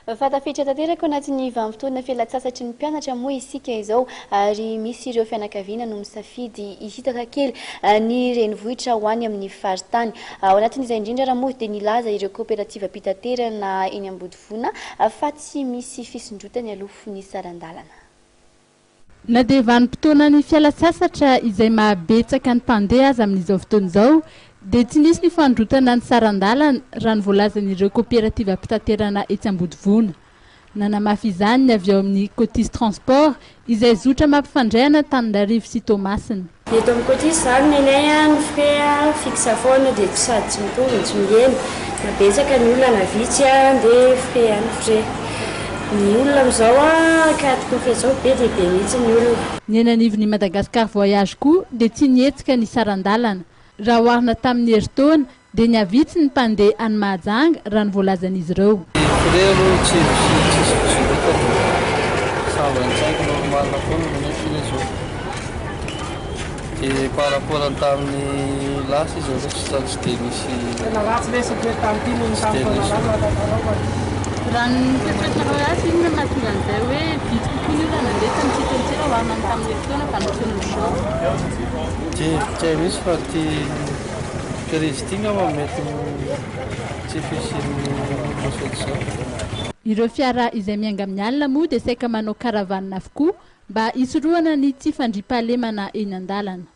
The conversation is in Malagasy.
Fatafetra tanteraka anatin'ny vanim-potoana fialan-tsasatry ny mpianatra moa isika izao ary misy ireo fianakaviana no misafidy hitaka kely ny renivohitra ho any amin'ny faritany. Ao anatin'izay indrindra raha moa dia nilaza ireo kooperativa mpitaterana eny Ambodivoana fa tsy misy fisondrotany aloha ny sarandalana. Na dia vanim-potoana ny fialan-tsasatra izay mahabetsaka ny mpandeha azy amin'izao fotoana izao dia tsy nisy ny fandrotana ny sarandalana raha ny voalazan'ireo kooperativa mpitaterana etsy Ambodivoana. Nanamafy izany ny avy ao amin'ny Cotis Transport izay zotra mampifandray Tanindarivo sy Toamasina. Eto amin'ny Cotis izany nenay ny frais fixe foana dia sady tsy mitovy tsy mihena. Mabetsaka ny olona na vitsy dia frais any frais. Ny olona amin'izao ka zao be dia be mihitsy ny olona. Ny ananivon'ny Madagascar Voyage koa dia tsy nietsika ny sarandalana. Raha oharina tamin'ny herintaona dia niavitsy ny mpandeha any Mahajanga raha ny voalazan'izy ireo. Par rapport à tamin'ny lasa izy tsy dia misy raha ny fiapetrarao azy iny mahatonga an'izay hoe vitsy kokoa ny olona nandeha tamitsika oharina tamin'ny herintaona fa nisy tsy hay misy fa ty crise ty ngamba mety tsy fisian'ny masotra izao. Ireo fiara izay mianga amin'ny alina moa dia saika manao karavanina avokoa mba hisorohana ny tsy fandriam-pahalemana eny an-dalana.